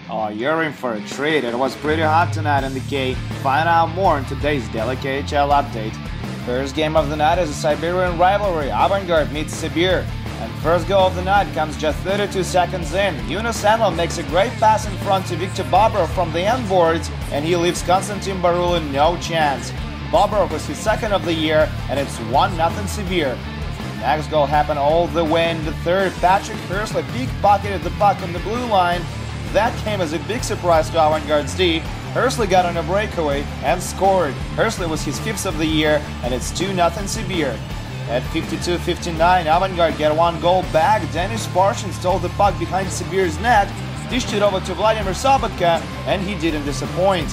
Oh, you're in for a treat. It was pretty hot tonight in the K. Find out more in today's Daily KHL update. First game of the night is a Siberian rivalry. Avangard meets Sibir. And first goal of the night comes just 32 seconds in. Yunus Anil makes a great pass in front to Viktor Bobrov from the end boards, and he leaves Konstantin Barulin no chance. Bobrov was his second of the year, and it's 1-0 Sibir. Next goal happened all the way in the third. Patrick Hursley pickpocketed the puck on the blue line. That came as a big surprise to Avangard's D. Hursley got on a breakaway and scored. Hursley was his fifth of the year, and it's 2-0 Sibir. At 52-59, Avangard get one goal back. Denis Parshin stole the puck behind Sibir's net, dished it over to Vladimir Sobotka, and he didn't disappoint.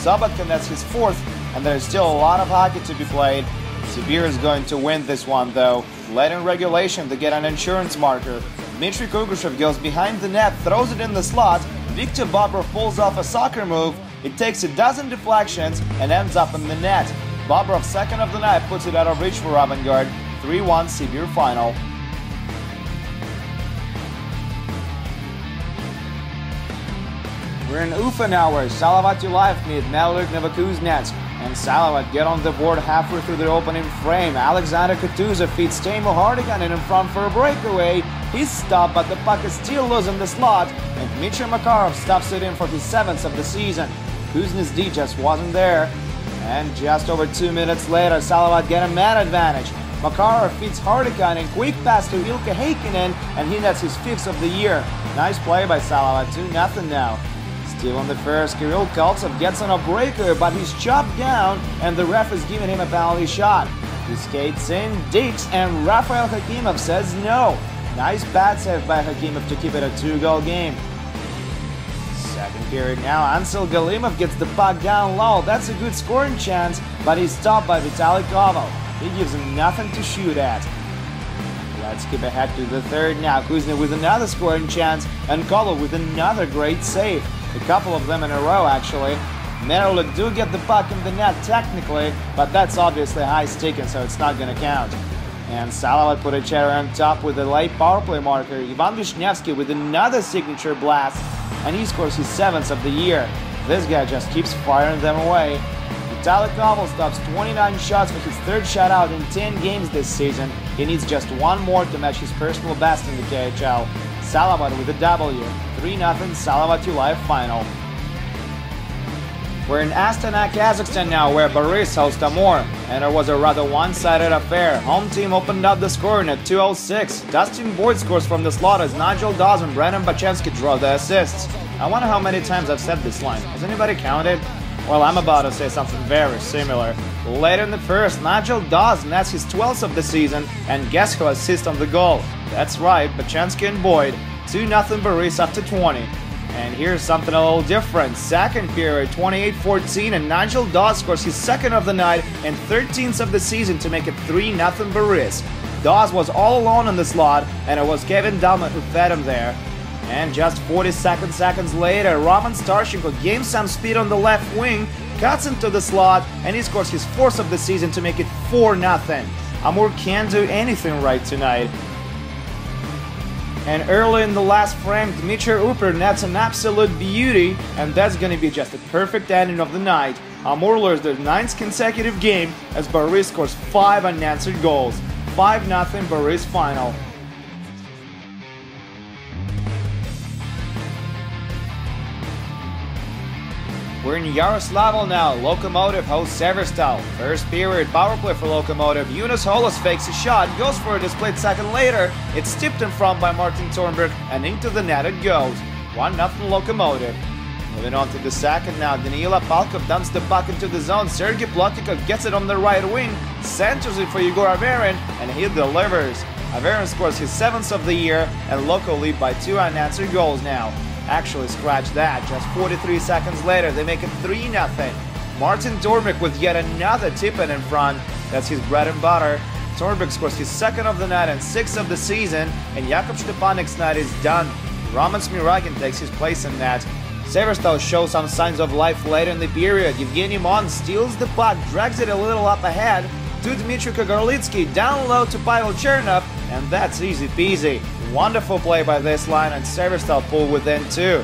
Sobotka nets his fourth, and there's still a lot of hockey to be played. Sibir is going to win this one, though. Late in regulation, they get an insurance marker. Dmitry Kugrushev goes behind the net, throws it in the slot. Viktor Bobrov pulls off a soccer move. It takes a dozen deflections and ends up in the net. Bobrov's second of the night puts it out of reach for Avangard. 3-1 Sibir final. We're in Ufa now, where Salavat Ulayev meet Metalurg Novokuznetsk. And Salavat get on the board halfway through the opening frame. Alexander Kutuzov feeds Teemu Hartikainen in front for a breakaway. He's stopped, but the puck is still loose in the slot, and Dmitry Makarov stuffs it in for his seventh of the season. Kuznets D just wasn't there. And just over 2 minutes later, Salavat get a man advantage. Makarov feeds Hartikainen, quick pass to Ilkka Heikkinen, and he nets his fifth of the year. Nice play by Salavat, 2-0 now. Still in the first, Kirill Koltsov gets on a breaker, but he's chopped down, and the ref is giving him a penalty shot. He skates in, digs, and Rafael Hakimov says no. Nice pad save by Hakimov to keep it a 2-goal game. Second period now, Ansel Galimov gets the puck down low. That's a good scoring chance, but he's stopped by Vitaly Koval. He gives him nothing to shoot at. Let's skip ahead to the third now. Kuznin with another scoring chance, and Koval with another great save. A couple of them in a row, actually. Metalurg do get the puck in the net technically, but that's obviously high sticking, so it's not going to count. And Salavat put a cherry on top with a late power play marker. Ivan Vishnevsky with another signature blast, and he scores his seventh of the year. This guy just keeps firing them away. Vitaly Koval stops 29 shots for his third shutout in 10 games this season. He needs just one more to match his personal best in the KHL. Salavat with a W. 3-0 Salavat Ulayev final. We're in Astana, Kazakhstan now, where Boris hosts Amur, and it was a rather one-sided affair. Home team opened up the scoring at 2:06. Dustin Boyd scores from the slot as Nigel Dawes and Brandon Bachensky draw the assists. I wonder how many times I've said this line. Has anybody counted? Well, I'm about to say something very similar. Later in the first, Nigel Dawes nets his 12th of the season, and guess who assists on the goal? That's right, Bachensky and Boyd. 2-0 Boris after 20. And here's something a little different. Second period, 28-14, and Nigel Dawes scores his second of the night and 13th of the season to make it 3-0 Boris. Dawes was all alone in the slot, and it was Kevin Dalman who fed him there. And just 42 seconds later, Roman Starshenko gains some speed on the left wing, cuts into the slot, and he scores his fourth of the season to make it 4-0. Amur can't do anything right tonight. And early in the last frame, Dmitry Upper nets an absolute beauty, and that's gonna be just a perfect ending of the night. Amur lures their 9th consecutive game as Boris scores 5 unanswered goals. 5-0 Boris final. We're in Yaroslavl now. Lokomotiv hosts Severstal. First period, power play for Lokomotiv. Yunus Holos fakes a shot, goes for it a split second later. It's tipped in front by Martin Thornberg, and into the net it goes. 1-0 Lokomotiv. Moving on to the second now. Danila Palkov dumps the puck into the zone. Sergei Plotikov gets it on the right wing, centers it for Yegor Averin, and he delivers. Averin scores his 7th of the year, and Loko lead by 2 unanswered goals now. Actually, scratch that. Just 43 seconds later, they make it 3-0. Martin Thornberg with yet another tip-in in front. That's his bread and butter. Thornberg scores his second of the night and 6th of the season, and Jakub Stepanek's night is done. Roman Smiragin takes his place in that. Severstal shows some signs of life later in the period. Evgeny Mon steals the puck, drags it a little up ahead to Dmitry Kagorlitsky, down low to Pavel Chernov, and that's easy peasy. Wonderful play by this line, and Severstal pull within 2.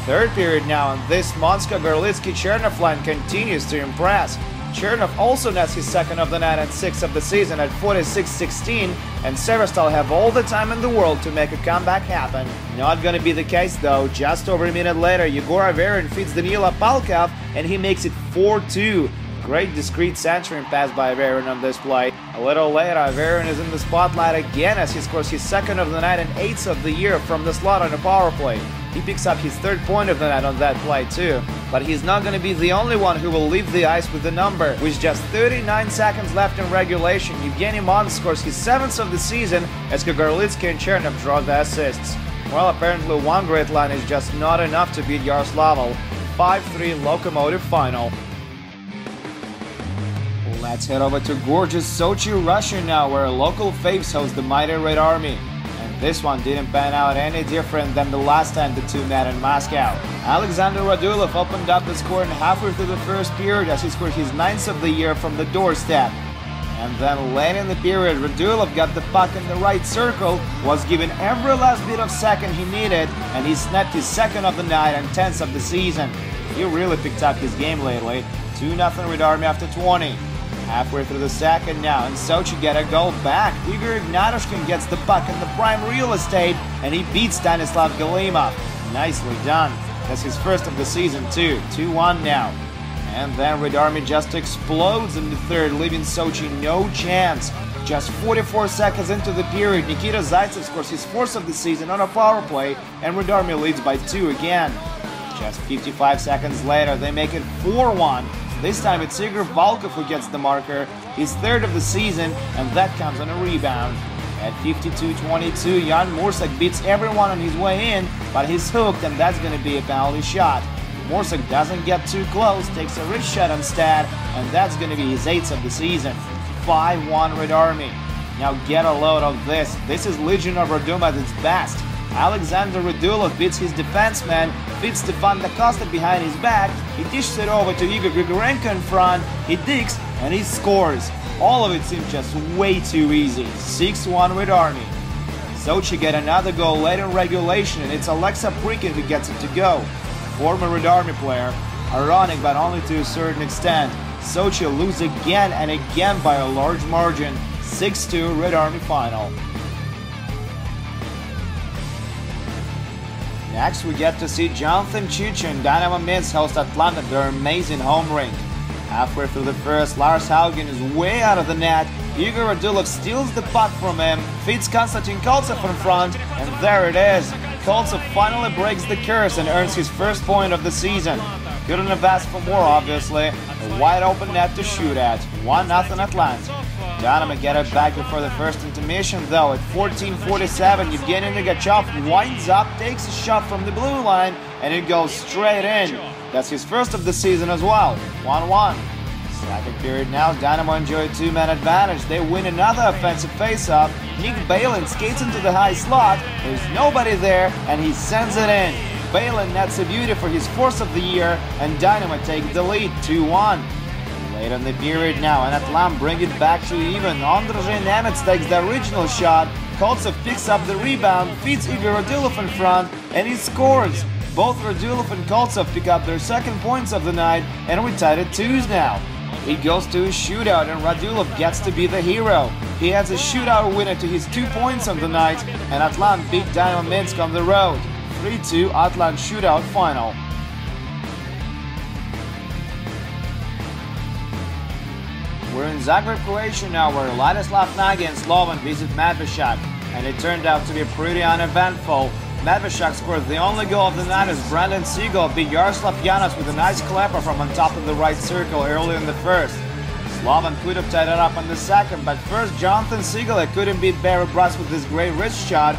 Third period now, and this Monska Gorlitsky-Chernov line continues to impress. Chernov also nets his second of the night and sixth of the season at 46-16, and Severstal have all the time in the world to make a comeback happen. Not gonna be the case though. Just over a minute later, Yegor Averin feeds Danila Palkov, and he makes it 4-2. Great discreet centering pass by Averin on this play. A little later, Averin is in the spotlight again as he scores his second of the night and eighth of the year from the slot on a power play. He picks up his third point of the night on that play too. But he's not going to be the only one who will leave the ice with the number. With just 39 seconds left in regulation, Evgeny Mon scores his seventh of the season as Gorlitsky and Chernov draw the assists. Well, apparently one great line is just not enough to beat Yaroslavl. 5-3 Lokomotiv final. Let's head over to gorgeous Sochi, Russia now, where local faves host the mighty Red Army. And this one didn't pan out any different than the last time the two met in Moscow. Alexander Radulov opened up the scoring halfway through the first period as he scored his ninth of the year from the doorstep. And then late in the period, Radulov got the puck in the right circle, was given every last bit of second he needed, and he snapped his second of the night and 10th of the season. He really picked up his game lately. 2-0 Red Army after 20. Halfway through the second now, and Sochi get a goal back. Igor Ignatushkin gets the puck in the prime real estate, and he beats Stanislav Galimov. Nicely done. That's his first of the season too. 2-1 now. And then Red Army just explodes in the third, leaving Sochi no chance. Just 44 seconds into the period, Nikita Zaitsev scores his fourth of the season on a power play, and Red Army leads by 2 again. Just 55 seconds later, they make it 4-1. This time it's Igor Volkov who gets the marker, his third of the season, and that comes on a rebound. At 52-22, Jan Mursak beats everyone on his way in, but he's hooked, and that's going to be a penalty shot. Mursak doesn't get too close, takes a wrist shot instead, and that's going to be his 8th of the season. 5-1 Red Army. Now get a load of this. This is Legion of Radom at its best. Alexander Radulov beats his defenseman, feeds Stefan Da Costa behind his back, he dishes it over to Igor Grigorenko in front, he digs, and he scores. All of it seems just way too easy. 6-1 Red Army. Sochi get another goal late in regulation, and it's Alexa Prikin who gets it to go. Former Red Army player. Ironic, but only to a certain extent. Sochi lose again and again by a large margin. 6-2 Red Army final. Next, we get to see Jonathan Chicha and Dynamo Minsk host Atlanta at their amazing home rink. Halfway through the first, Lars Haugen is way out of the net. Igor Radulov steals the puck from him, feeds Konstantin Koltsov in front, and there it is. Koltsov finally breaks the curse and earns his first point of the season. Couldn't have asked for more, obviously. A wide open net to shoot at. 1-0 Atlanta. Dynamo get it back before the first intermission though. At 14:47, Yevgeny Negachev winds up, takes a shot from the blue line, and it goes straight in. That's his first of the season as well. 1-1. Second period now, Dynamo enjoy a 2-man advantage. They win another offensive face-off. Nick Balin skates into the high slot. There's nobody there, and he sends it in. Balin nets a beauty for his fourth of the year, and Dynamo take the lead 2-1. Late in the period now, and Atlam bring it back to even. Andrzej Nemec takes the original shot. Koltsov picks up the rebound, feeds Igor Radulov in front, and he scores. Both Radulov and Koltsov pick up their second points of the night, and we're tied at 2s now. It goes to a shootout, and Radulov gets to be the hero. He adds a shootout winner to his 2 points of the night, and Atlant beat Dynamo Minsk on the road. 3-2 Atlant shootout final. We're in Zagreb, Croatia now, where Ladislav Nagy and Slovan visit Medveščak, and it turned out to be pretty uneventful. Medveščak scored the only goal of the night as Brandon Siegel beat Jaroslav Janos with a nice clapper from on top of the right circle early in the first. Slovan could have tied it up in the second, but first Jonathan Siegel couldn't beat Barry Brass with this great wrist shot.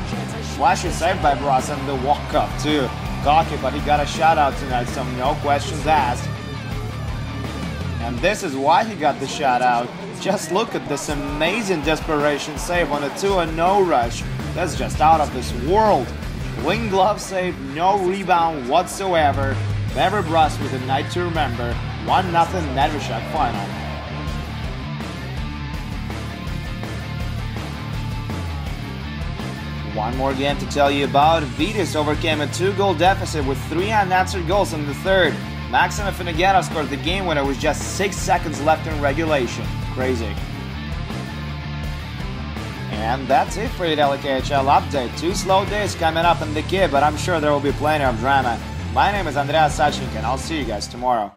Flashy save by Brass and the walk-up too. Cocky, but he got a shutout tonight, so no questions asked. And this is why he got the shutout. Just look at this amazing desperation save on a 2-0 rush. That's just out of this world. Wing glove save, no rebound whatsoever. Barry Brass with a night to remember. 1-0 Medveščak final. One more game to tell you about. Vytis overcame a 2-goal deficit with 3 unanswered goals in the third. Maxim Afinogenov scored the game winner with just 6 seconds left in regulation. Crazy. And that's it for your daily KHL update. 2 slow days coming up in the kid, but I'm sure there will be plenty of drama. My name is Andreas Sachnik, and I'll see you guys tomorrow.